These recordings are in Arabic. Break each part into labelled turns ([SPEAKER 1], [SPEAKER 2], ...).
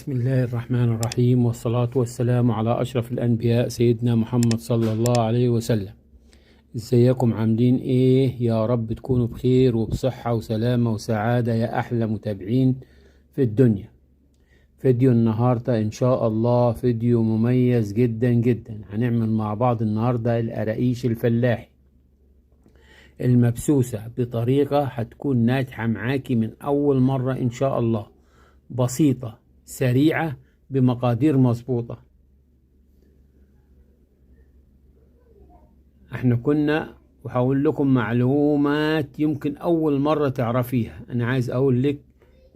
[SPEAKER 1] بسم الله الرحمن الرحيم، والصلاة والسلام على أشرف الأنبياء سيدنا محمد صلى الله عليه وسلم. ازيكم عاملين ايه؟ يا رب تكونوا بخير وبصحة وسلامة وسعادة يا أحلى متابعين في الدنيا. فيديو النهاردة إن شاء الله فيديو مميز جدا جدا. هنعمل مع بعض النهاردة القراقيش الفلاحي المبسوسة بطريقة هتكون ناجحة معاكي من أول مرة إن شاء الله، بسيطة سريعة بمقادير مظبوطة. احنا كنا وهقول لكم معلومات يمكن أول مرة تعرفيها. أنا عايز أقول لك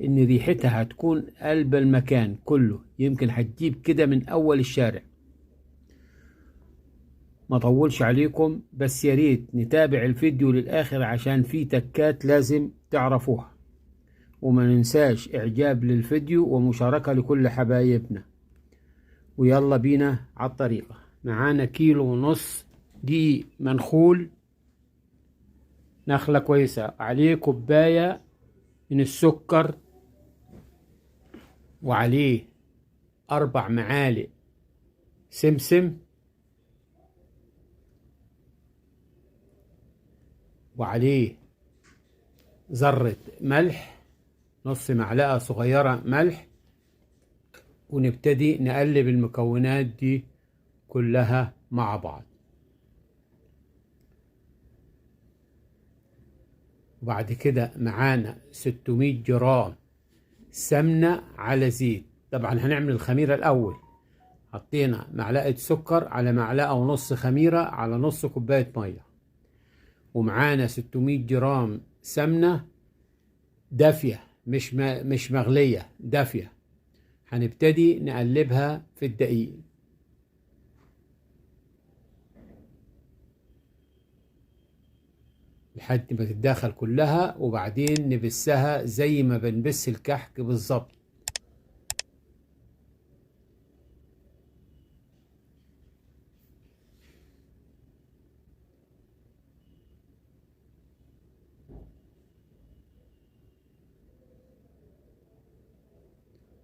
[SPEAKER 1] إن ريحتها هتكون قلب المكان كله، يمكن هتجيب كده من أول الشارع. ما طولش عليكم، بس يا ريت نتابع الفيديو للآخر عشان في تكات لازم تعرفوها. وما ننساش إعجاب للفيديو ومشاركة لكل حبايبنا. ويلا بينا على الطريقة. معانا 1.5 كيلو دي منخول، نخلة كويسة، عليه 1 كوباية من السكر، وعليه 4 معالق سمسم، وعليه ذرة ملح، نص معلقة صغيرة ملح. ونبتدي نقلب المكونات دي كلها مع بعض. وبعد كده معانا 600 جرام سمنة على زيت. طبعا هنعمل الخميرة الأول. حطينا معلقة سكر على 1.5 معلقة خميرة على نص كوباية مية. ومعانا 600 جرام سمنة دافية، مش مغلية، دافية. هنبتدي نقلبها في الدقيق لحد ما تتداخل كلها، وبعدين نبسها زي ما بنبس الكحك بالظبط.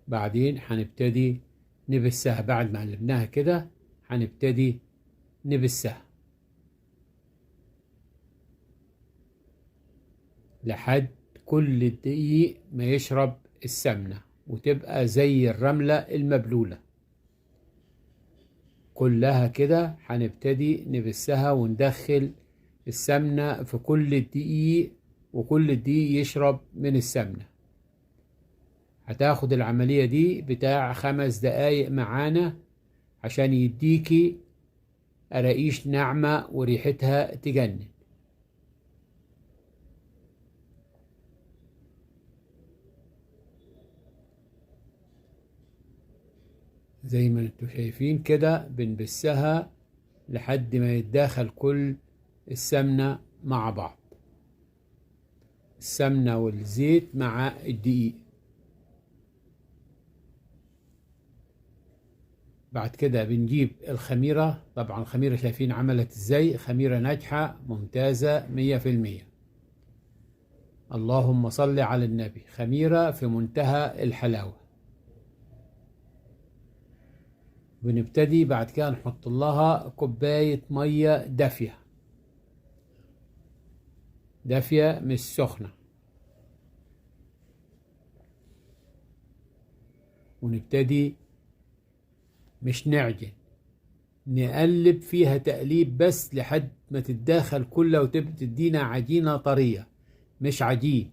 [SPEAKER 1] بعدين هنبتدي نبسها بعد ما قلبناها كده، هنبتدي نبسها لحد كل دقيق ما يشرب السمنة وتبقى زي الرملة المبلولة كلها كده. هنبتدي نبسها وندخل السمنة في كل دقيق، وكل دقيق يشرب من السمنة. هتاخد العملية دي بتاع 5 دقايق معانا عشان يديكي قراقيش ناعمة وريحتها تجنن. زي ما انتوا شايفين كده بنبسها لحد ما يتداخل كل السمنة مع بعض، السمنة والزيت مع الدقيق. بعد كده بنجيب الخميرة. طبعا الخميرة شايفين عملت ازاي، خميرة ناجحة ممتازة 100%. اللهم صل على النبي، خميرة في منتهى الحلاوة. بنبتدي بعد كده نحط لها كوباية مية دافية، دافية مش سخنة. ونبتدي مش نعجن، نقلب فيها تقليب بس لحد ما تتداخل كلها وتدينا عجينة طرية، مش عجين.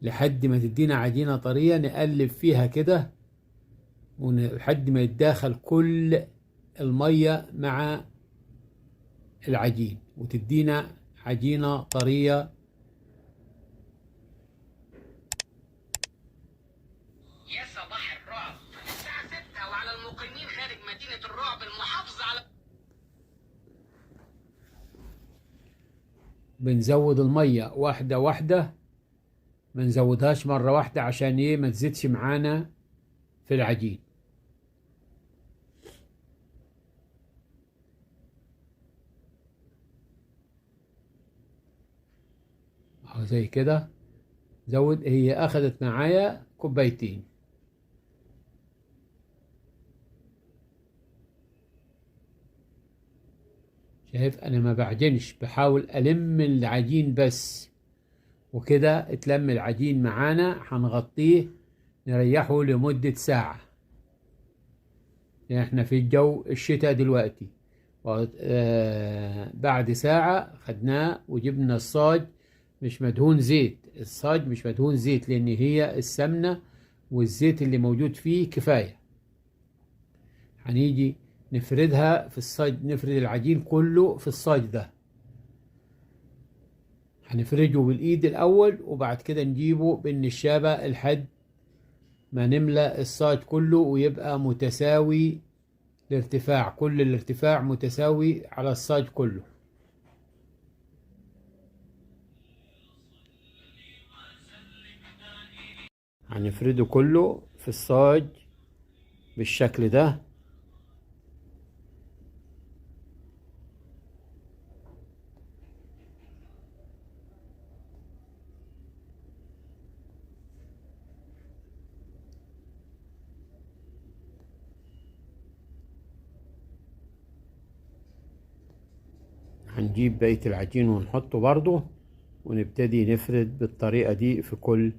[SPEAKER 1] لحد ما تدينا عجينة طرية نقلب فيها كده لحد ما يتداخل كل المية مع العجين وتدينا عجينة طرية.
[SPEAKER 2] يا صباح الرعب، الساعة 6 وعلى المقيمين خارج مدينة الرعب المحافظة على
[SPEAKER 1] بنزود المية واحدة واحدة، ما نزودهاش مرة واحدة عشان ايه ما تزيدش معانا في العجين. اهو زي كده. زود، هي اخدت معايا 2 كوباية. شايف انا ما بعجنش، بحاول الم العجين بس، وكده اتلم العجين معانا. هنغطيه نريحه لمدة ساعة. يعني احنا في الجو الشتاء دلوقتي. بعد ساعة خدناه وجبنا الصاج مش مدهون زيت. الصاج مش مدهون زيت لأن هي السمنة والزيت اللي موجود فيه كفاية. هنيجي نفردها في الصاج، نفرد العجين كله في الصاج ده. هنفرده بالإيد الأول، وبعد كده نجيبه بالنشابة لحد ما نملأ الصاج كله ويبقى متساوي الارتفاع. كل الارتفاع متساوي على الصاج كله. هنفرده كله في الصاج بالشكل ده. هنجيب بقية العجين ونحطه برضه، ونبتدي نفرد بالطريقة دي في كل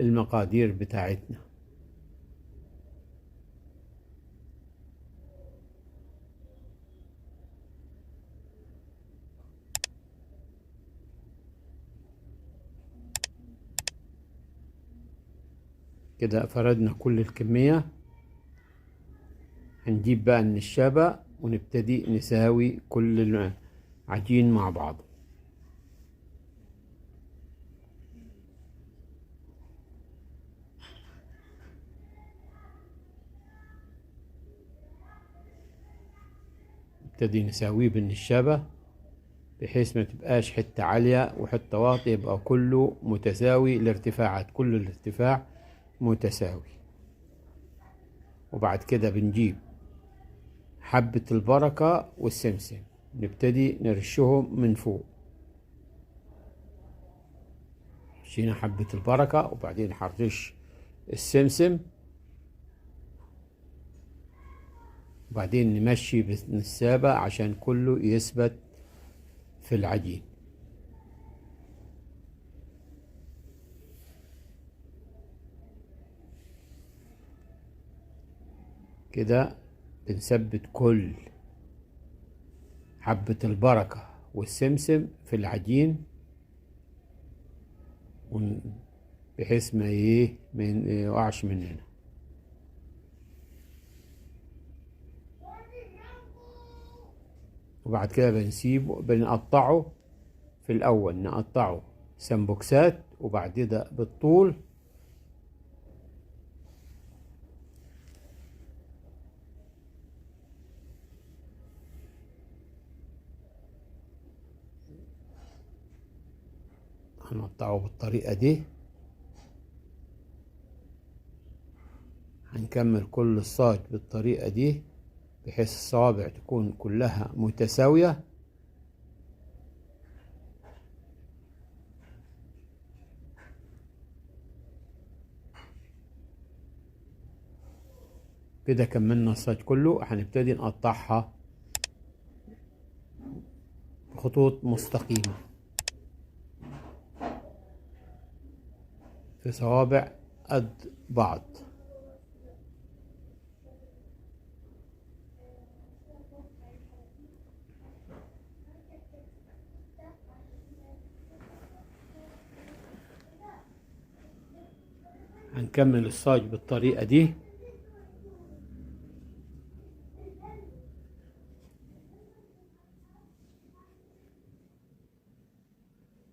[SPEAKER 1] المقادير بتاعتنا. كده فردنا كل الكمية. هنجيب بقى النشابة ونبتدي نساوي كل العجين مع بعض. نبتدي نساويه بالنشابة بحيث ما تبقاش حتة عالية وحتة واطية، يبقى كله متساوي الارتفاعات، كل الارتفاع متساوي. وبعد كده بنجيب حبة البركة والسمسم، نبتدي نرشهم من فوق. شينا حبة البركة وبعدين هنرش السمسم، وبعدين نمشي بالنسابة عشان كله يثبت في العجين. كده بنثبت كل حبة البركة والسمسم في العجين، بحيث ما يقعش مننا. وبعد كده بنسيبه، بنقطعه في الأول، نقطعه سمبوكسات وبعد كده بالطول. هنقطعه بالطريقة دي. هنكمل كل الصاج بالطريقة دي بحيث الصوابع تكون كلها متساوية. كده كملنا الصاج كله. هنبتدي نقطعها بخطوط مستقيمة في صوابع قد بعض. هنكمل الصاج بالطريقة دي.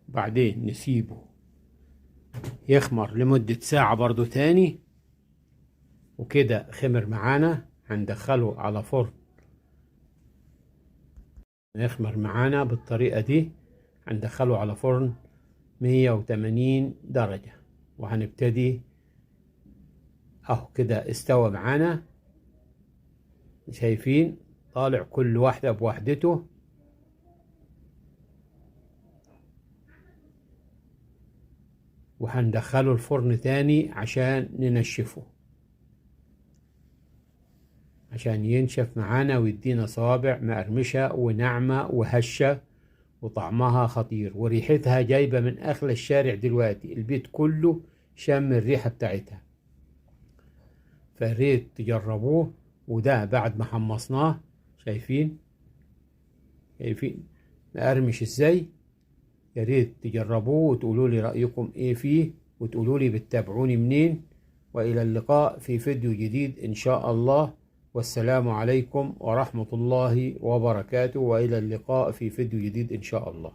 [SPEAKER 1] بعدين نسيبه يخمر لمدة ساعة برضو تاني. وكده خمر معانا. هندخله على فرن يخمر معانا بالطريقة دي. هندخله على فرن 180 درجة، وهنبتدي اهو كده استوى معانا. شايفين طالع كل واحدة بوحدته. وهندخله الفرن تاني عشان ننشفه. عشان ينشف معانا ويدينا صوابع مقرمشة وناعمة وهشة وطعمها خطير وريحتها جايبة من أغلى الشارع دلوقتي، البيت كله شم الريحة بتاعتها. فريت تجربوه. وده بعد ما حمصناه، شايفين مقرمش ازاي؟ يا ريت تجربوه وتقولوا لي رأيكم ايه فيه، وتقولوا لي بتتابعوني منين. وإلى اللقاء في فيديو جديد إن شاء الله، والسلام عليكم ورحمة الله وبركاته، وإلى اللقاء في فيديو جديد إن شاء الله.